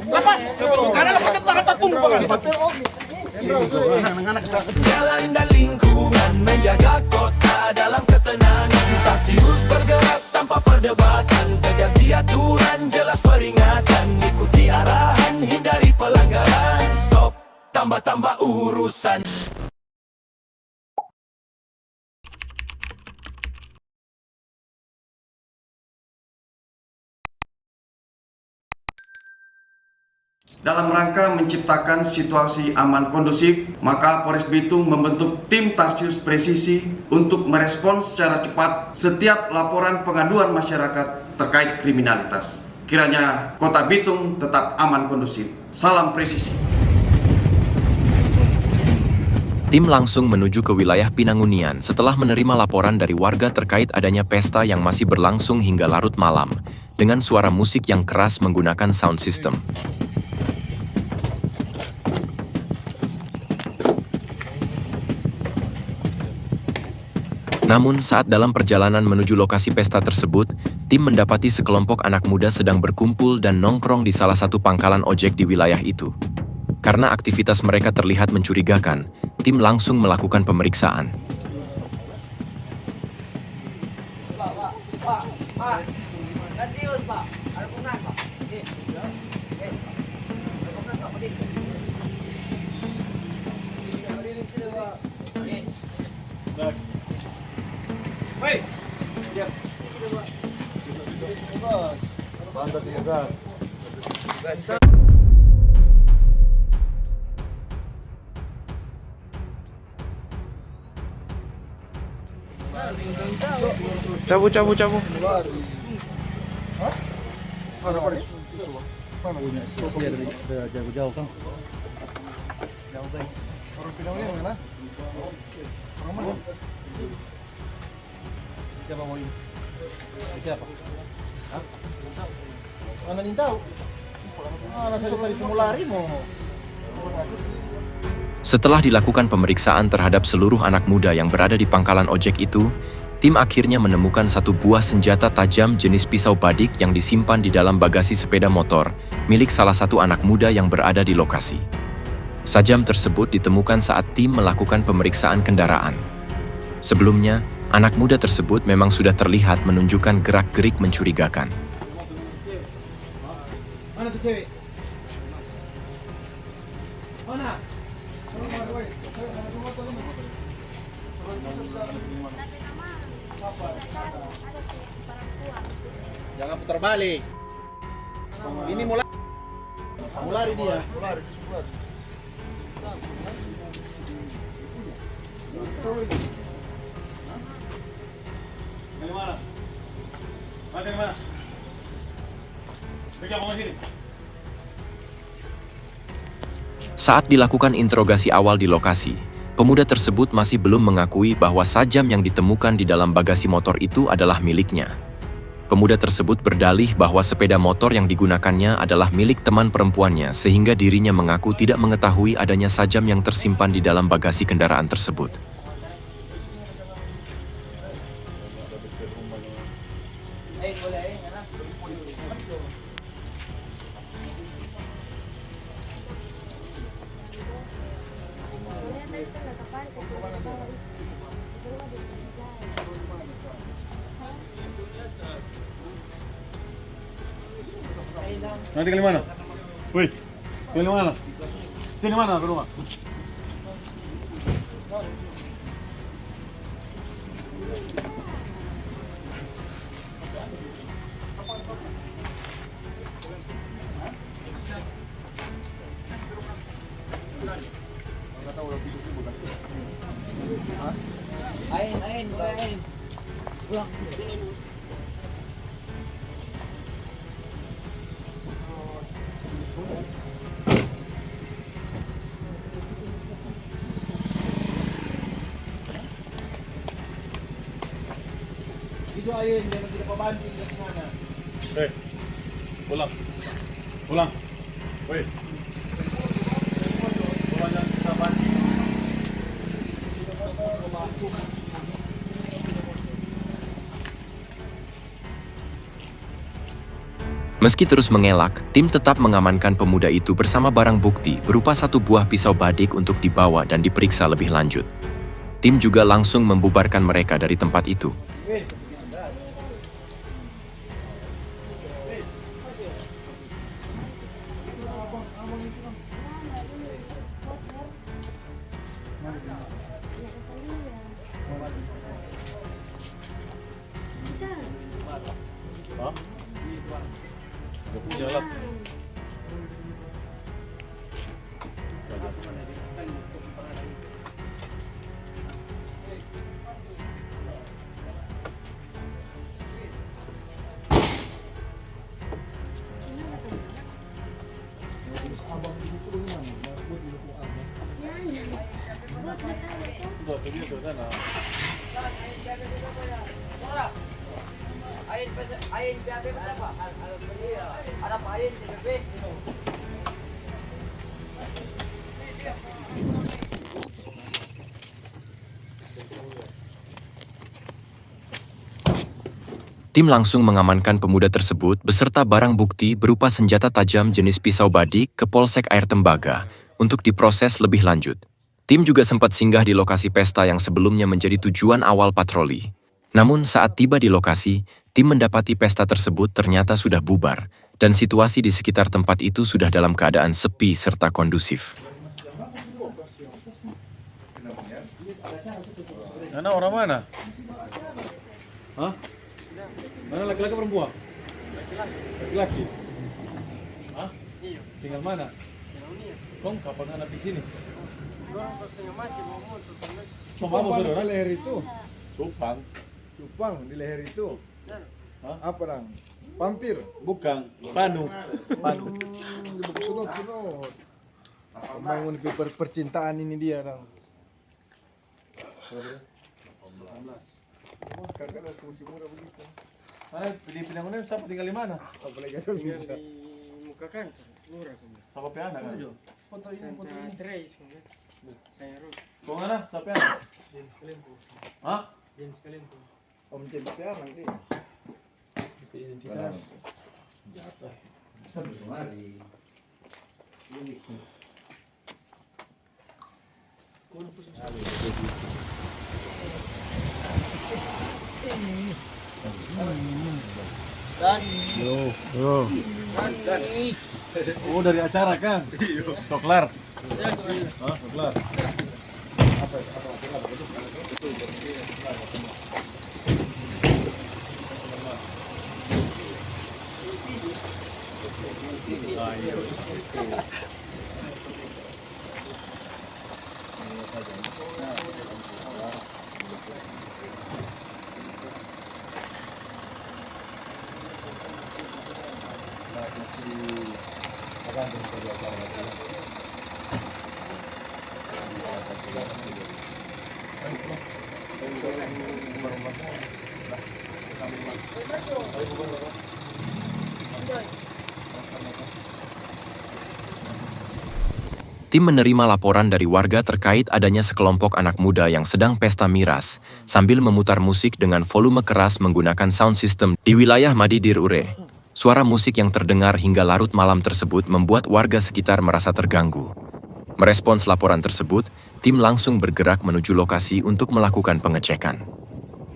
Lepas. Karena lepas kata tunggu bang. Jalan dan lingkungan menjaga kota dalam ketenangan. Tasius bergerak tanpa perdebatan, tegas di aturan, jelas peringatan. Ikuti arahan, hindari pelanggaran. Stop, tambah-tambah urusan. Dalam rangka menciptakan situasi aman kondusif, maka Polres Bitung membentuk tim Tarsius Presisi untuk merespons secara cepat setiap laporan pengaduan masyarakat terkait kriminalitas. Kiranya Kota Bitung tetap aman kondusif. Salam presisi. Tim langsung menuju ke wilayah Pinangunian setelah menerima laporan dari warga terkait adanya pesta yang masih berlangsung hingga larut malam, dengan suara musik yang keras menggunakan sound system. Namun, saat dalam perjalanan menuju lokasi pesta tersebut, tim mendapati sekelompok anak muda sedang berkumpul dan nongkrong di salah satu pangkalan ojek di wilayah itu. Karena aktivitas mereka terlihat mencurigakan, tim langsung melakukan pemeriksaan. Hei, diam. Pantas ya, gas. Cabut. Hah? Mana punya? Jauh kan? Jauh guys. Orang Pinang ini mana? Orang mana? Siapa mau ini? Siapa? Hah? Mana nih tahu? Mana saya tadi semulari mau? Setelah dilakukan pemeriksaan terhadap seluruh anak muda yang berada di pangkalan ojek itu, tim akhirnya menemukan satu buah senjata tajam jenis pisau badik yang disimpan di dalam bagasi sepeda motor milik salah satu anak muda yang berada di lokasi. Sajam tersebut ditemukan saat tim melakukan pemeriksaan kendaraan. Sebelumnya, anak muda tersebut memang sudah terlihat menunjukkan gerak-gerik mencurigakan. Mana tuh cewek? Mana? Jangan putar balik. Ini mulai dia. Dari mana? Dari mana? Saat dilakukan interogasi awal di lokasi, pemuda tersebut masih belum mengakui bahwa sajam yang ditemukan di dalam bagasi motor itu adalah miliknya. Pemuda tersebut berdalih bahwa sepeda motor yang digunakannya adalah milik teman perempuannya sehingga dirinya mengaku tidak mengetahui adanya sajam yang tersimpan di dalam bagasi kendaraan tersebut. Nanti ke mana? Woi, ke mana? Sini mana ke rumah? Ain, pulang. Itu Ain, jangan tidak pabanding dari mana. Pulang. Woi. Pulang kita banding. Meski terus mengelak, tim tetap mengamankan pemuda itu bersama barang bukti berupa satu buah pisau badik untuk dibawa dan diperiksa lebih lanjut. Tim juga langsung membubarkan mereka dari tempat itu. Jalan. Tim langsung mengamankan pemuda tersebut beserta barang bukti berupa senjata tajam jenis pisau badik ke Polsek Air Tembaga untuk diproses lebih lanjut. Tim juga sempat singgah di lokasi pesta yang sebelumnya menjadi tujuan awal patroli. Namun saat tiba di lokasi, tim mendapati pesta tersebut ternyata sudah bubar dan situasi di sekitar tempat itu sudah dalam keadaan sepi serta kondusif. Nana orang mana? Hah? Mana laki-laki perempuan? Laki-laki. Hah? Iya. Tinggal mana? Kong kapan anak di sini? Orang setengah mati mau motor. Cuma apa saudara? Di leher itu, Cupang. cupang di leher itu. Hah? Apa dang? Pampir. Bukan. Panu. Panu. Di buku sunod. Membangun percintaan ini dia dang. Kakak ada kursi murah begitu. Mana pilih-pilih mana? Siapa tinggal di mana? Apalagi ada Tinggal minta. di muka kantor. Lurah kamu. Siapa piana kan? Tante Trace kamu. Saya Rod. Kau mana? Siapa piana? James Kalimpo. Hah? James Kalimpo. Om James sekarang nanti. Identitas. Oh dari acara kan? Soklar. Hah? Soklar. Tim menerima laporan dari warga terkait adanya sekelompok anak muda yang sedang pesta miras sambil memutar musik dengan volume keras menggunakan sound system di wilayah Madidir Ure. Suara musik yang terdengar hingga larut malam tersebut membuat warga sekitar merasa terganggu. Merespons laporan tersebut, tim langsung bergerak menuju lokasi untuk melakukan pengecekan.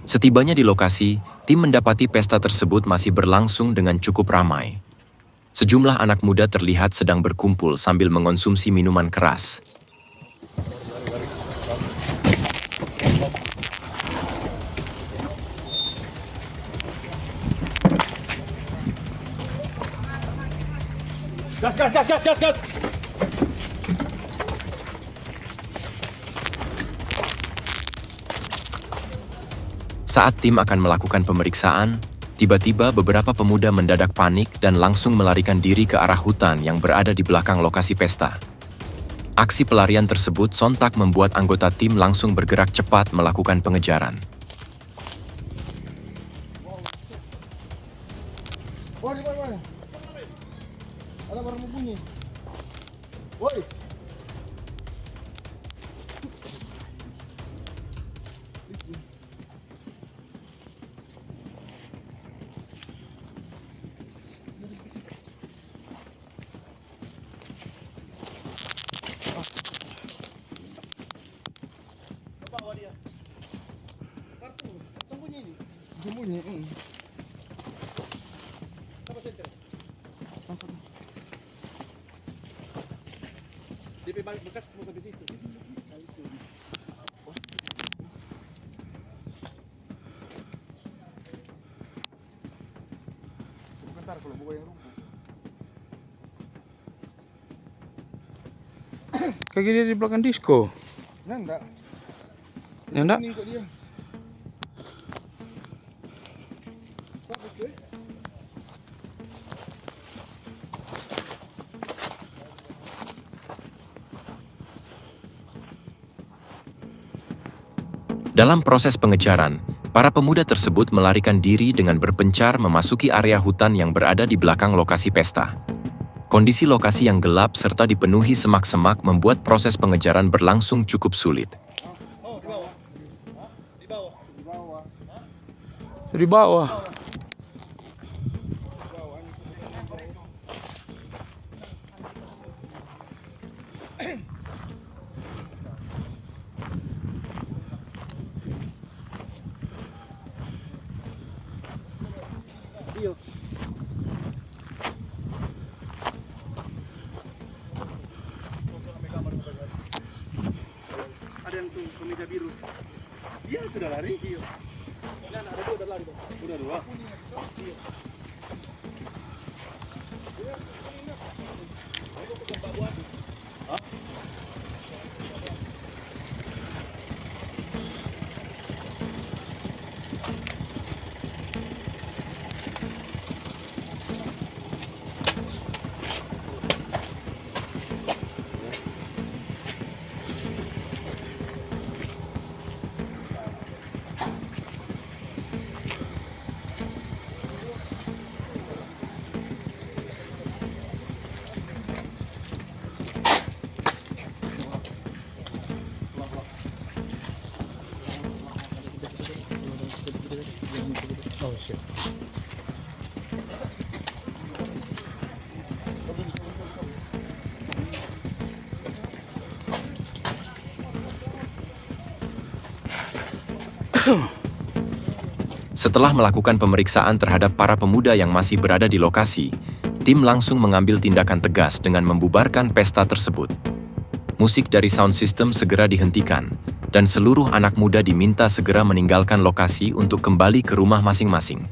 Setibanya di lokasi, tim mendapati pesta tersebut masih berlangsung dengan cukup ramai. Sejumlah anak muda terlihat sedang berkumpul sambil mengonsumsi minuman keras. Gas. Saat tim akan melakukan pemeriksaan, tiba-tiba beberapa pemuda mendadak panik dan langsung melarikan diri ke arah hutan yang berada di belakang lokasi pesta. Aksi pelarian tersebut sontak membuat anggota tim langsung bergerak cepat melakukan pengejaran. Woi. Ada barang bunyi. Woi. sembunyi. DP balik bekas mau sampai situ. Bentar kalau buka yang rumput. Kaki dia di belakang disco. Enggak. Ya enggak? Ini kok dia. Dalam proses pengejaran, para pemuda tersebut melarikan diri dengan berpencar memasuki area hutan yang berada di belakang lokasi pesta. Kondisi lokasi yang gelap serta dipenuhi semak-semak membuat proses pengejaran berlangsung cukup sulit. Oh, di bawah. Di bawah. Di bawah. Di bawah. Iyo. Ada yang tuh kemeja biru. Dia sudah lari. Iya. Nah, ada dua udah lari. Udah dua. Iya. Oh shit. Setelah melakukan pemeriksaan terhadap para pemuda yang masih berada di lokasi, tim langsung mengambil tindakan tegas dengan membubarkan pesta tersebut. Musik dari sound system segera dihentikan, dan seluruh anak muda diminta segera meninggalkan lokasi untuk kembali ke rumah masing-masing.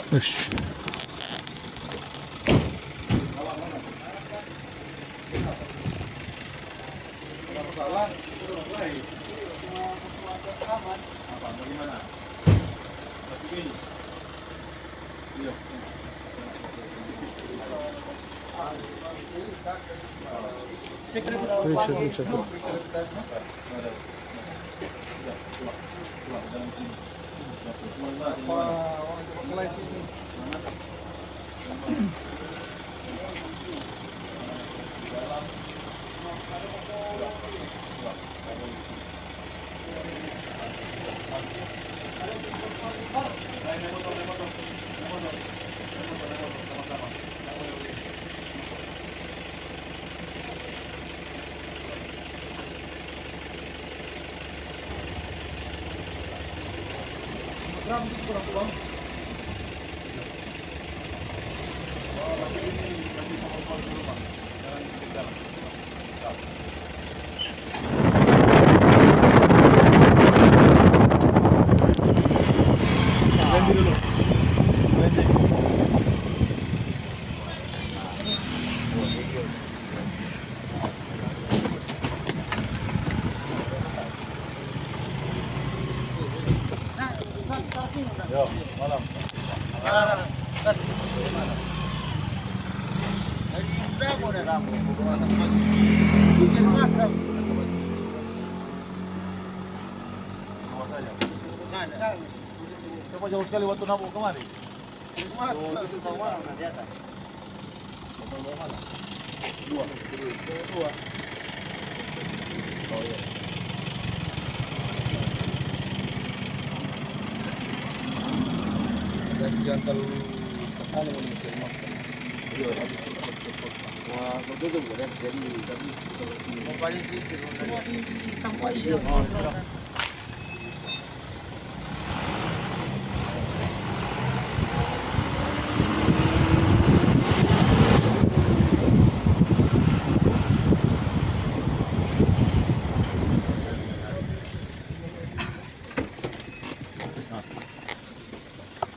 Ush. Bisa. Coba jauh sekali waktu nabung kemari. Dua. Oh iya. Jangan terlalu kesana kalau mikir makan. Iya. Wah, betul boleh jadi habis kalau sini. Mau balik itu.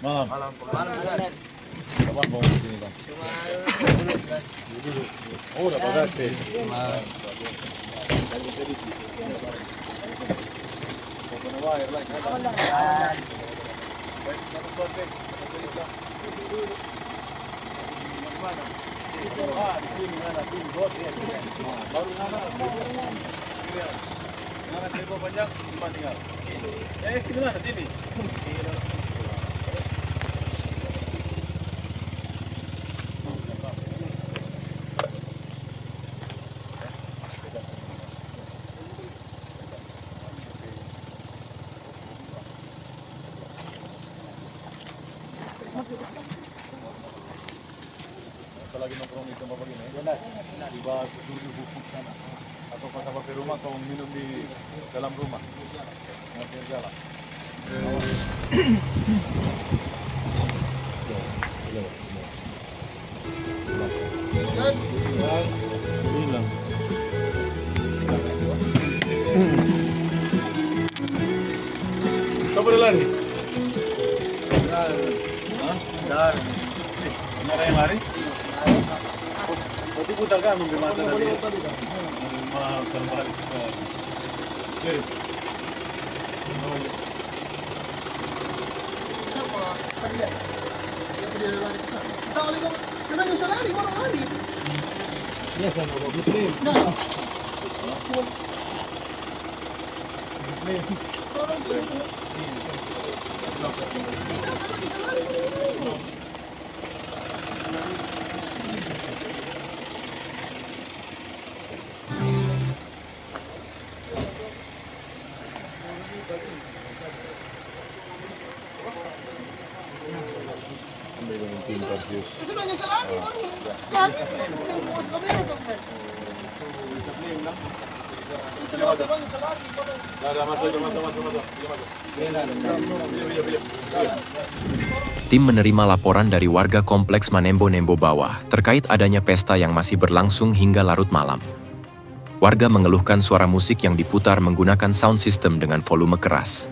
Malam. Kapan mau ke sini, Bang? Oh, udah berarti. Sini mana? Sini. Lagi nongkrong di tempat begini, di bawah bubuk sana, atau pas sampai rumah kau minum di dalam rumah, nanti jalan. Bilang. Kau boleh lari? Dar. Benar yang lari? Berarti putar kan di mata dari rumah terbalik sekali. Jadi, Tim menerima laporan dari warga kompleks Manembo-Nembo Bawah terkait adanya pesta yang masih berlangsung hingga larut malam. Warga mengeluhkan suara musik yang diputar menggunakan sound system dengan volume keras.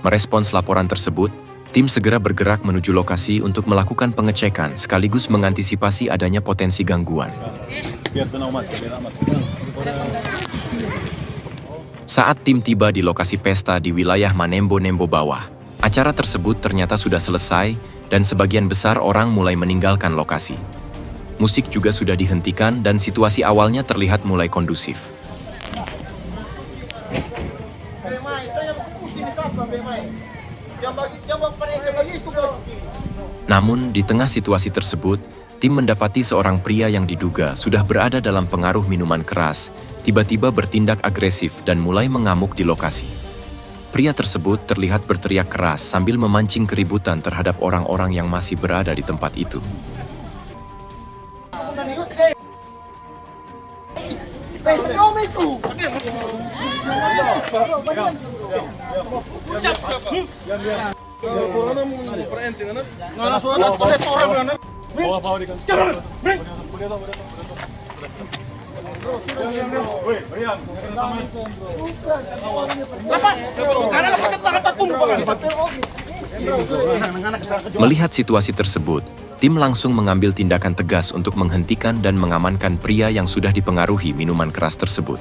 Merespons laporan tersebut, tim segera bergerak menuju lokasi untuk melakukan pengecekan sekaligus mengantisipasi adanya potensi gangguan. biar tenang mas, Saat tim tiba di lokasi pesta di wilayah Manembo-Nembo Bawah, acara tersebut ternyata sudah selesai dan sebagian besar orang mulai meninggalkan lokasi. Musik juga sudah dihentikan dan situasi awalnya terlihat mulai kondusif. Namun, di tengah situasi tersebut, tim mendapati seorang pria yang diduga sudah berada dalam pengaruh minuman keras, tiba-tiba bertindak agresif dan mulai mengamuk di lokasi. Pria tersebut terlihat berteriak keras sambil memancing keributan terhadap orang-orang yang masih berada di tempat itu. Melihat situasi tersebut, tim langsung mengambil tindakan tegas untuk menghentikan dan mengamankan pria yang sudah dipengaruhi minuman keras tersebut.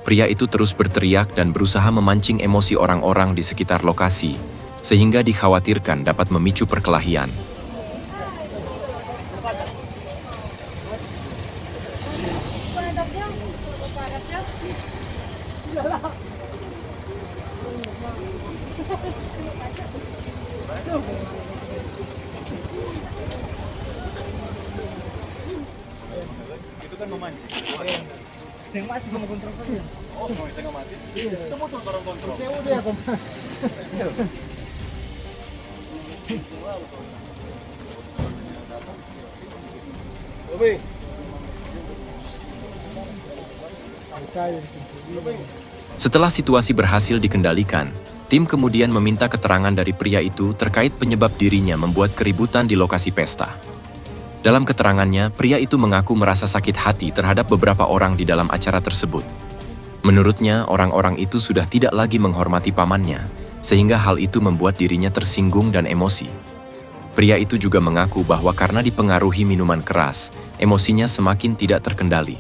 Pria itu terus berteriak dan berusaha memancing emosi orang-orang di sekitar lokasi, sehingga dikhawatirkan dapat memicu perkelahian. Itu kan memancing. Setengah mati kamu kontrol saja. Oh, mau setengah mati? Semua tuh orang kontrol. Ya udah ya, Tom. Setelah situasi berhasil dikendalikan, tim kemudian meminta keterangan dari pria itu terkait penyebab dirinya membuat keributan di lokasi pesta. Dalam keterangannya, pria itu mengaku merasa sakit hati terhadap beberapa orang di dalam acara tersebut. Menurutnya, orang-orang itu sudah tidak lagi menghormati pamannya, sehingga hal itu membuat dirinya tersinggung dan emosi. Pria itu juga mengaku bahwa karena dipengaruhi minuman keras, emosinya semakin tidak terkendali.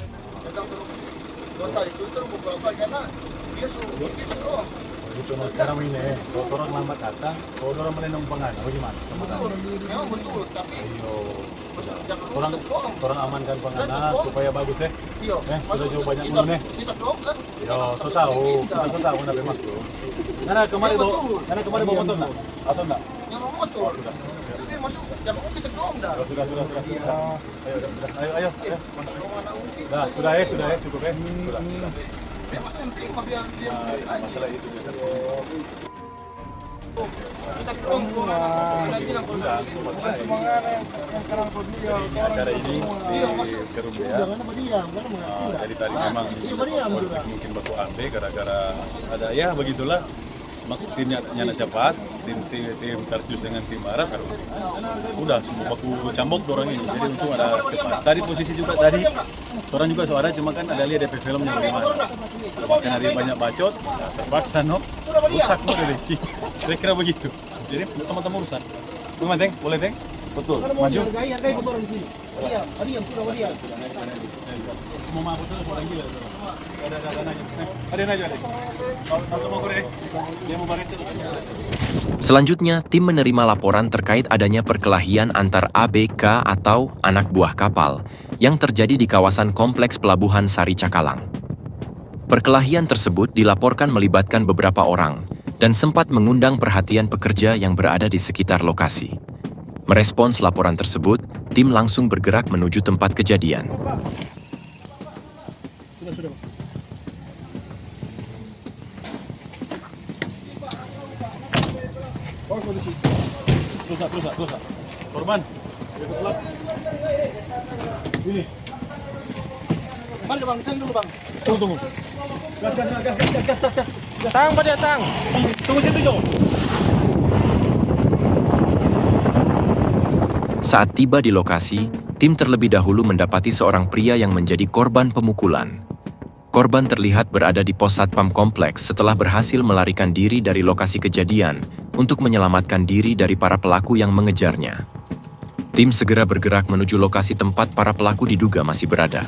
Itu sekarang ini, kalau orang lambat datang, kalau orang melendong pengan, bagaimana? Memang betul, tapi Orang amankan penganas supaya bagus ya. iya, Sudah jauh banyak dulu nih. kita dong kan. Yo, so tahu, kita tahu apa maksud. Karena kemarin bawa motor enggak? Atau enggak? Yang mau motor. Tapi masuk jangan kita dong dah. Sudah. Ayo. Dah, sudah cukup ya. Sudah. Memang penting biar Masalah itu kita kita dong kita bilang ini acara ini di Kerumbea. Jadi tadi memang mungkin baku ambil gara-gara ada ya begitulah. Maksud timnya nyana cepat, tim Tarsius dengan tim Arab kan udah semua baku cambok orang ini. Jadi untung ada cepat. Tadi posisi juga tadi orang juga suara cuma kan ada lihat DP filmnya bagaimana. Makin hari banyak bacot, ya terpaksa rusak dari kira-kira begitu. Jadi teman-teman rusak. Gimana Teng? Boleh Teng? Betul. Maju. Hargai motor di sini. Iya, diam sudah diam. Mau mabuk tuh orang gila. Ada aja. Langsung mau goreng. Dia mau bareng. Selanjutnya, tim menerima laporan terkait adanya perkelahian antar ABK atau anak buah kapal yang terjadi di kawasan kompleks pelabuhan Sari Cakalang. Perkelahian tersebut dilaporkan melibatkan beberapa orang dan sempat mengundang perhatian pekerja yang berada di sekitar lokasi. Merespons laporan tersebut, tim langsung bergerak menuju tempat kejadian. Sudah. Oh, kondisi. Terus. Korban. Ini. Mari Bang, sini dulu Bang. Tunggu. Gas. Tang pada tang. Tunggu situ, Jo. Saat tiba di lokasi, tim terlebih dahulu mendapati seorang pria yang menjadi korban pemukulan. Korban terlihat berada di pos satpam kompleks setelah berhasil melarikan diri dari lokasi kejadian untuk menyelamatkan diri dari para pelaku yang mengejarnya. Tim segera bergerak menuju lokasi tempat para pelaku diduga masih berada.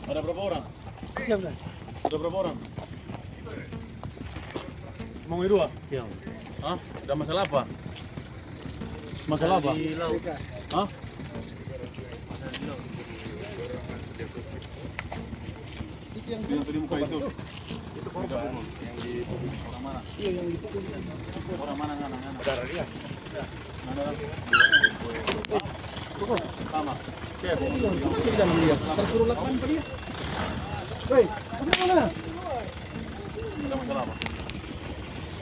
Ada berapa orang? Siap dah. Ada berapa orang? Mau dua? Iya. Hah? Ada masalah apa? Masalah apa? Hah? Yang tadi muka itu. Itu korban. Yang di orang mana? Iya, yang dipukul. Orang mana ngana? Darah dia. Mana? Sama. Siapa? Tersuruh lakukan apa dia? Woi, mana? Ada masalah apa?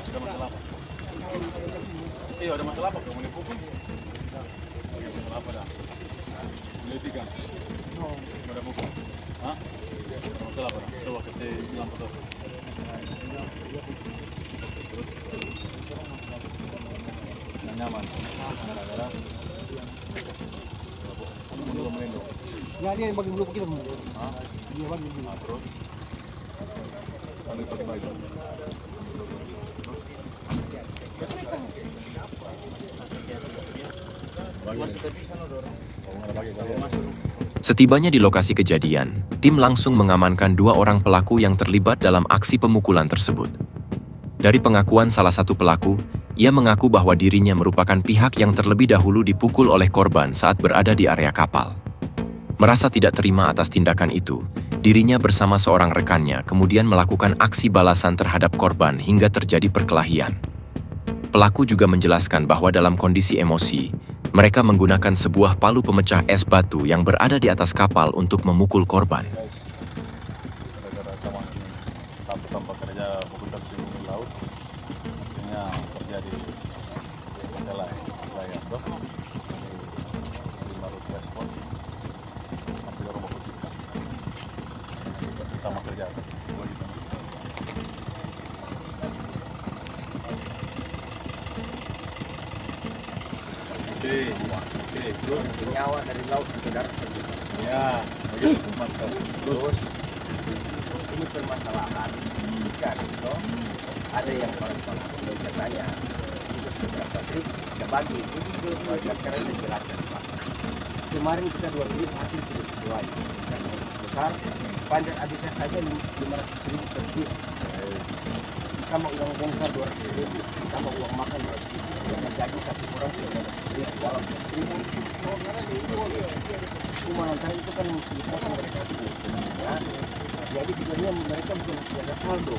Ada masalah apa? Iya, ada masalah apa? Kamu dipukul? Ada masalah apa dah? Menyelidikan? Ada pukul? Hah? Ada masalah apa dah? Coba kasih lampu tuh. Nyaman. Gara-gara belum melindung. Enggak, dia yang bagi dulu kita. Hah? Dia bagi dulu. Terus? Pakai baju. Setibanya di lokasi kejadian, tim langsung mengamankan 2 orang pelaku yang terlibat dalam aksi pemukulan tersebut. Dari pengakuan salah satu pelaku, ia mengaku bahwa dirinya merupakan pihak yang terlebih dahulu dipukul oleh korban saat berada di area kapal. Merasa tidak terima atas tindakan itu, dirinya bersama seorang rekannya kemudian melakukan aksi balasan terhadap korban hingga terjadi perkelahian. Pelaku juga menjelaskan bahwa dalam kondisi emosi, mereka menggunakan sebuah palu pemecah es batu yang berada di atas kapal untuk memukul korban. Gara-gara tanpa kerja fakultas ilmu laut, akhirnya terjadi masalah layar dok. Baru respon, hampir rumah kita. Sama kerja. Oke, terus Nyawa dari laut ke darat saja. ya, begitu mas. Terus ini permasalahan ikan itu ada yang paling katanya itu beberapa trik kita bagi itu sekarang saya jelaskan Pak. Kemarin kita 2 trip hasil tidak sesuai karena besar panjang adiknya saja 500.000 per trip. Kita mau uang bongkar 200.000, kita mau uang makan 200.000. Jangan jadi satu orang sudah dalam trip. Cuma antara itu kan mesti mereka sendiri. Ya. Jadi sebenarnya mereka bukan ada saldo,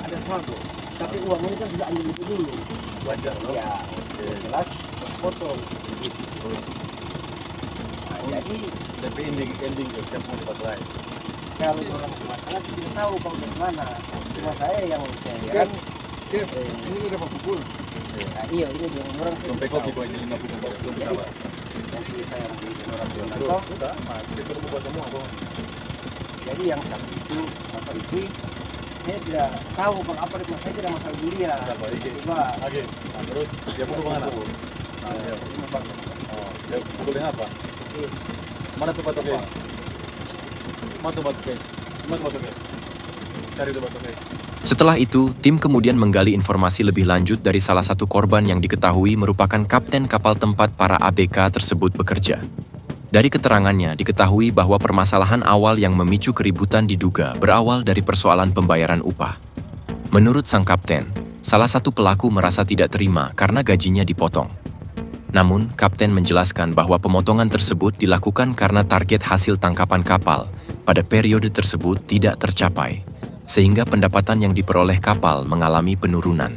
ada saldo. Tapi uang ini kan sudah ambil itu dulu. Wajar ya, jelas potong. Nah, jadi Tapi ending setiap mau dipakai lain. kalau orang masalah sih tidak tahu kalau bagaimana. Cuma saya yang saya heran. Ini udah pukul. Nah, iya ini dengan orang Sampai kopi kok ini 50 dompet berapa? nanti saya beli orang Terus sudah, kita buka semua kok. jadi yang satu itu masalah itu saya tidak tahu kalau apa itu saya tidak masalah dia Siapa? Iki? coba Oke. Nah, terus dia pukul kemana? Oh, dia pukulin apa? Mana tuh batu guys? Mana tuh batu guys? Mana tuh batu guys? Cari tuh batu guys. Setelah itu, tim kemudian menggali informasi lebih lanjut dari salah satu korban yang diketahui merupakan kapten kapal tempat para ABK tersebut bekerja. Dari keterangannya, diketahui bahwa permasalahan awal yang memicu keributan diduga berawal dari persoalan pembayaran upah. Menurut sang kapten, salah satu pelaku merasa tidak terima karena gajinya dipotong. Namun, kapten menjelaskan bahwa pemotongan tersebut dilakukan karena target hasil tangkapan kapal pada periode tersebut tidak tercapai, sehingga pendapatan yang diperoleh kapal mengalami penurunan.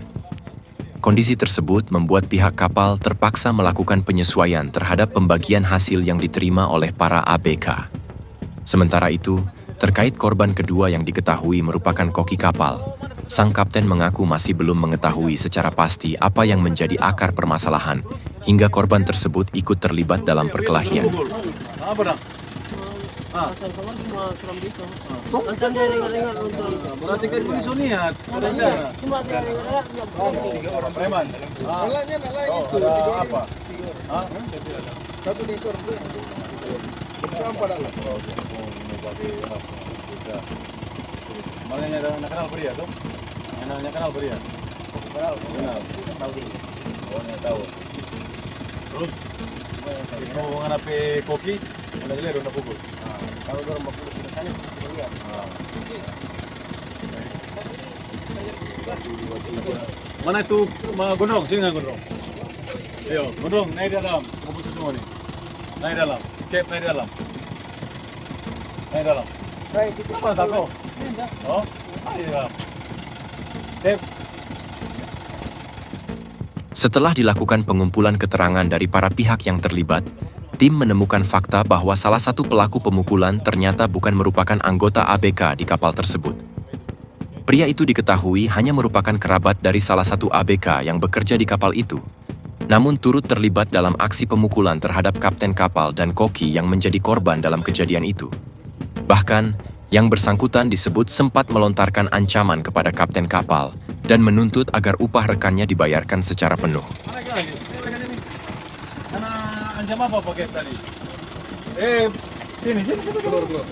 Kondisi tersebut membuat pihak kapal terpaksa melakukan penyesuaian terhadap pembagian hasil yang diterima oleh para ABK. Sementara itu, terkait korban kedua yang diketahui merupakan koki kapal, sang kapten mengaku masih belum mengetahui secara pasti apa yang menjadi akar permasalahan, hingga korban tersebut ikut terlibat dalam perkelahian. Apa dah? Sama-sama cuma seram gitu. Ancan dia ringan-ringan untuk. Berarti kan ini suniat, rencana. Cuma dia ringan-ringan nggak berani. 3 orang preman. Jalannya nak lain itu. Ada apa? Hah? Satu ekor. Sampai dah. Mana yang nak kenal pria tu? Yang kenal pria. Kenal. Tahu dia. Oh, yang tahu. Terus? Itu hubungan apa koki? Ada gila udah pukul. Kalau orang mau pulang ke sana kita lihat. Mana itu gondrong? Sini nggak gondrong? Ayo, gondrong naik dalam. Kumpul semua nih. Naik dalam. Cap naik dalam. Naik dalam. Baik, kita Apa tak kau? Oh, naik dalam. Cap. Setelah dilakukan pengumpulan keterangan dari para pihak yang terlibat, tim menemukan fakta bahwa salah satu pelaku pemukulan ternyata bukan merupakan anggota ABK di kapal tersebut. Pria itu diketahui hanya merupakan kerabat dari salah satu ABK yang bekerja di kapal itu, namun turut terlibat dalam aksi pemukulan terhadap kapten kapal dan koki yang menjadi korban dalam kejadian itu. Bahkan, yang bersangkutan disebut sempat melontarkan ancaman kepada kapten kapal dan menuntut agar upah rekannya dibayarkan secara penuh. Mana lagi? Ini. Anak ancam apa pakai tadi? Sini. Keluar.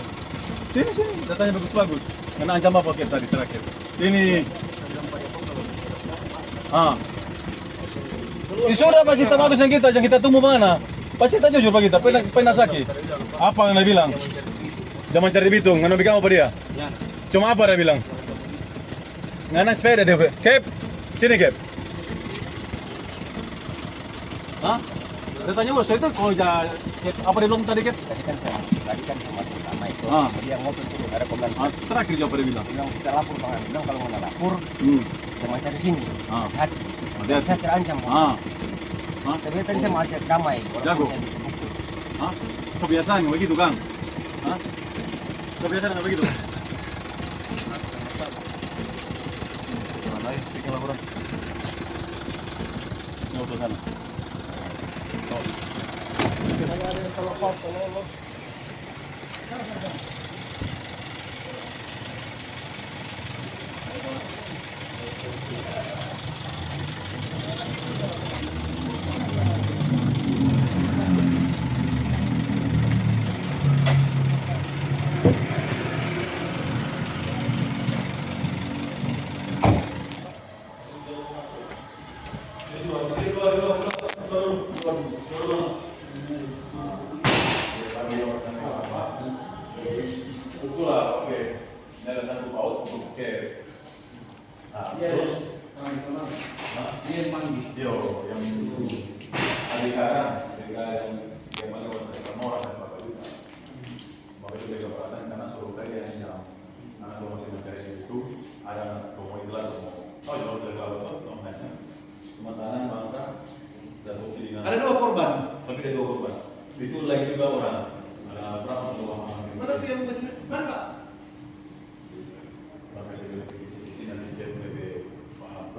Sini. Datanya bagus-bagus. Anak ancam apa pakai tadi terakhir? Sini. Ini sudah masih bagus yang kita tunggu mana? Pak cerita jujur Pak kita, pernah sakit. Apa yang dia bilang? Zaman cari bitung, ngana bilang apa dia? Cuma apa dia bilang? Ngana sepeda dia. Kep, sini Kep. Hah? Saya tanya saya itu kalau apa dia bilang tadi Kep? Tadi kan sama pertama itu. Dia ngobrol dulu, ada komunikasi. Terakhir dia apa dia bilang? Bilang kita lapor Bang, bilang kalau mau lapor, jangan cari sini. Hati. Hati-hati. Saya terancam. Sebenarnya tadi saya mau ajak damai. Jago. Hah? Kebiasaan nggak begitu Kang? Hah? Kebiasaan nggak begitu? Mana ya? Bikin laporan. Nggak usah sana. Itulah, oke. Ini ada satu paut untuk care. Nah, terus, yo, yang adik yang mana orang dan bapak juga. Bapak itu jaga perhatian karena suruh tadi yang anak lo masih mencari itu ada mau Islam oh jauh dari kalau tuh nanya cuma tanah bangka dan bukti dengan ada 2 korban tapi ada 2 korban itu lagi juga orang ada berapa orang mana tuh yang mana Pak? Pakai segala kisi nanti dia lebih paham.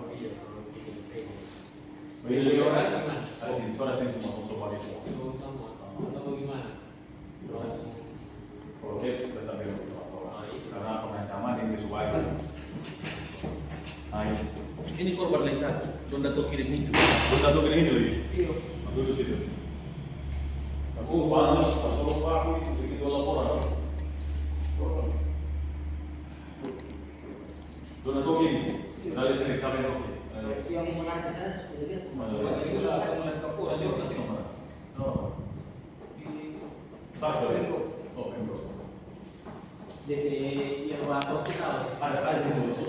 Beda orang ada sini suara saya cuma untuk sobat itu. Atau gimana? Oke, tetap karena pengancaman yang disuai. Ini korban lain satu, Don Dato kirim itu. Don Dato kirim itu lagi? Iya. Ambil ke situ. Aku panas, pasal aku begitu laporan. Don Dato kirim. Dari sini kami oke. Yang mengarah ke sana sudah dia. Jadi yang waktu kita ada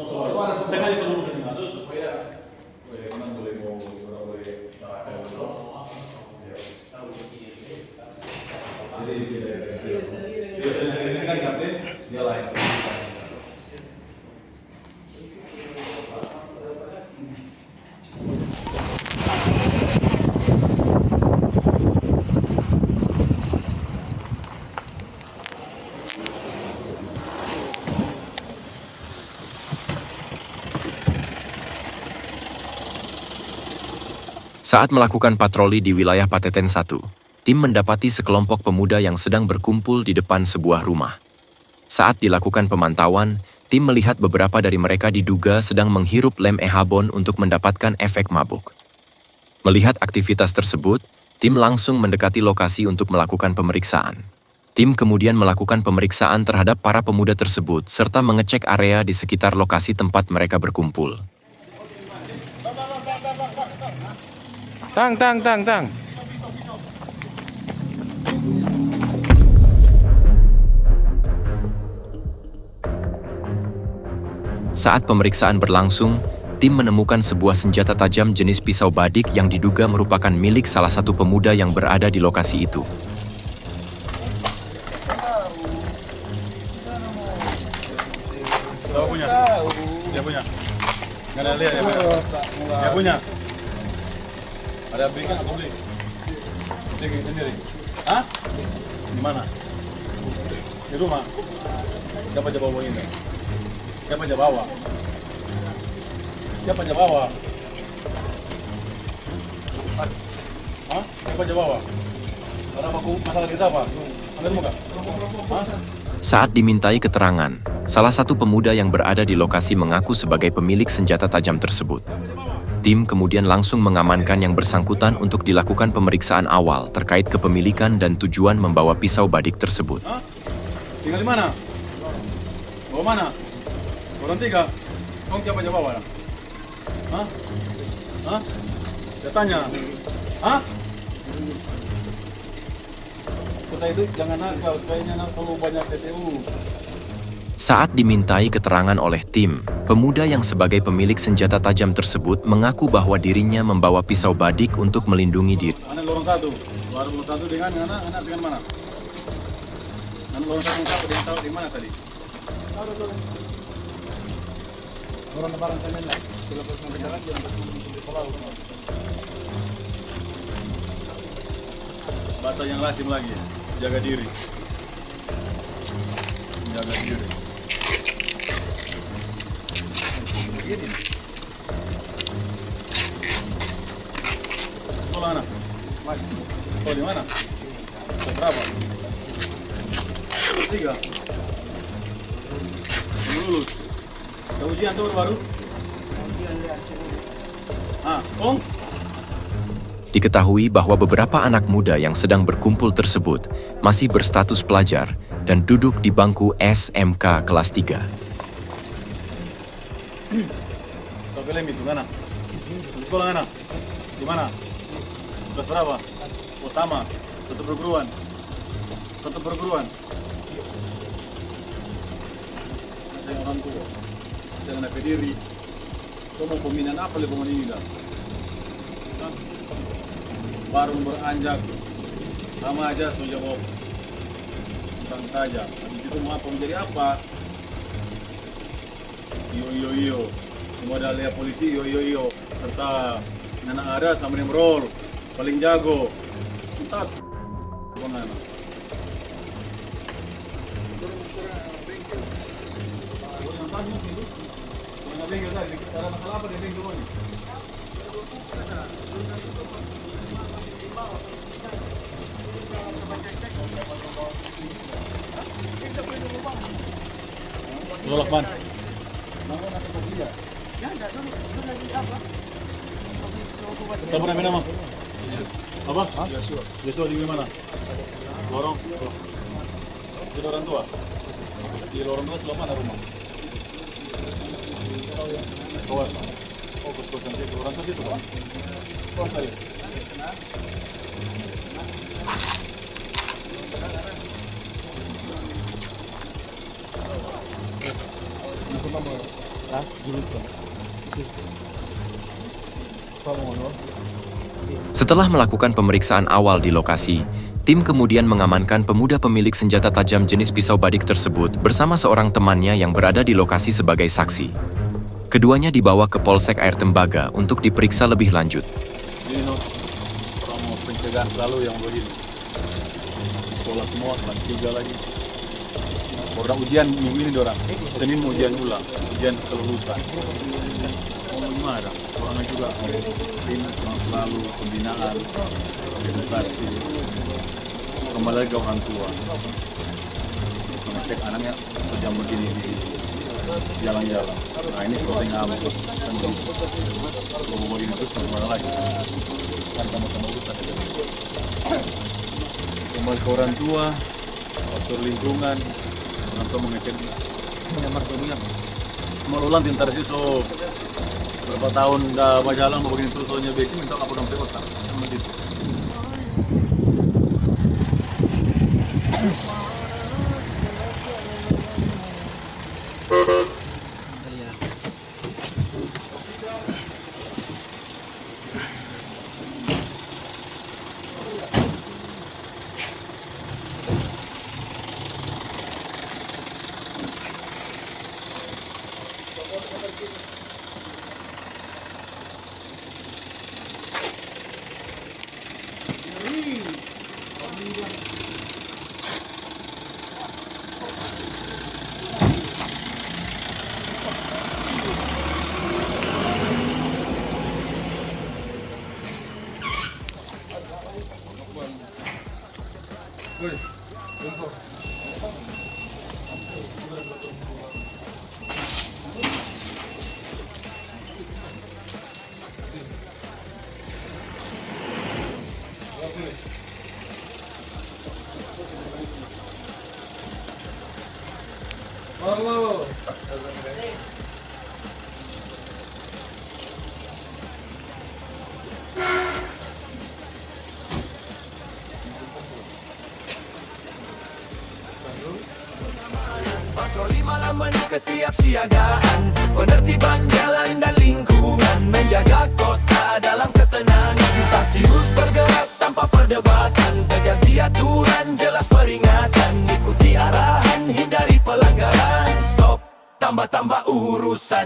suara sengaja perlu kasih masuk supaya teman boleh mau boleh carakan dulu. Jadi ini kan kapten dia lain. Saat melakukan patroli di wilayah Pateten 1, tim mendapati sekelompok pemuda yang sedang berkumpul di depan sebuah rumah. Saat dilakukan pemantauan, tim melihat beberapa dari mereka diduga sedang menghirup lem ehabon untuk mendapatkan efek mabuk. Melihat aktivitas tersebut, tim langsung mendekati lokasi untuk melakukan pemeriksaan. Tim kemudian melakukan pemeriksaan terhadap para pemuda tersebut serta mengecek area di sekitar lokasi tempat mereka berkumpul. Tang. Saat pemeriksaan berlangsung, tim menemukan sebuah senjata tajam jenis pisau badik yang diduga merupakan milik salah satu pemuda yang berada di lokasi itu. Tahu punya? Dia punya. Nggak ada lihat ya? Dia punya. Ada belikan atau beli? Beli sendiri. Hah? Di mana? Di rumah. Siapa aja bawa ini? Siapa aja bawa? Siapa aja bawa? Hah? Siapa aja bawa? Ada apa masalah kita apa? Anda muka? Hah? Saat dimintai keterangan, salah satu pemuda yang berada di lokasi mengaku sebagai pemilik senjata tajam tersebut. Tim kemudian langsung mengamankan yang bersangkutan untuk dilakukan pemeriksaan awal terkait kepemilikan dan tujuan membawa pisau badik tersebut. Hah? Tinggal di mana? Bawa mana? Orang 3. Kau siapa aja bawa? Hah? Hah? Saya tanya. Hah? Kata itu jangan nakal, kayaknya nakal banyak TTU. Saat dimintai keterangan oleh tim, pemuda yang sebagai pemilik senjata tajam tersebut mengaku bahwa dirinya membawa pisau badik untuk melindungi diri. Mana lorong satu? Lorong satu dengan anak dengan mana? Lorong satu dengan tahu di mana tadi? Lorong lebaran saya lah. Selepas sampai jalan jangan pulau. Bahasa yang lazim lagi, jaga diri. Jaga diri. Begini. Sekolah mana? Oh di mana? Berapa? 3. Lulus. Ada ujian tuh baru? Kong? Diketahui bahwa beberapa anak muda yang sedang berkumpul tersebut masih berstatus pelajar dan duduk di bangku SMK kelas 3. Sampai lem itu mana? Di sekolah mana? Di mana? Kelas berapa? Oh sama, satu perguruan. Satu perguruan. Saya orang tua, jangan ada diri. Kau mau pembinaan apa lebih meninggal? Baru beranjak, sama aja so jawab. Tentang saja. Habis itu mau apa menjadi apa? Iyo. Modal lihat polisi iyo. Serta anak ada sama yang roll paling jago. Entar. Bagaimana? Nolak man. Siapa nama? Apa? Yosua di mana? Lorong. Di lorong tua. Di lorong tua sebelah mana rumah? Kos-kosan situ. Orang situ kan? Kos saya. Setelah melakukan pemeriksaan awal di lokasi, tim kemudian mengamankan pemuda pemilik senjata tajam jenis pisau badik tersebut bersama seorang temannya yang berada di lokasi sebagai saksi. Keduanya dibawa ke Polsek Air Tembaga untuk diperiksa lebih lanjut. Ini orang mau pencegahan selalu yang begini. Di sekolah semua kelas 3 lagi. Orang ujian minggu ini dorang. Senin mau ujian ulang, ujian kelulusan. Mau gimana? Orangnya juga selalu pembinaan, edukasi. Kembali lagi ke orang tua. Mengecek anaknya sejam begini di jalan-jalan. Nah ini sepertinya apa? Kalau begini terus kemana lagi? Kan sama-sama urusan. Kembali ke orang tua, faktor lingkungan, orang tua mengecek nyamar tubuhnya. Malulan tintar sih so berapa tahun dah berjalan begini terus soalnya beki minta apa dong otak sama gitu. Patroli malam penuh kesiapsiagaan, penertiban jalan dan lingkungan, menjaga kota dalam ketenangan. Tarsius bergerak tanpa perdebatan, tegas di aturan, jelas peringatan. Ikuti arahan, hindari pelanggaran. Stop, tambah-tambah urusan.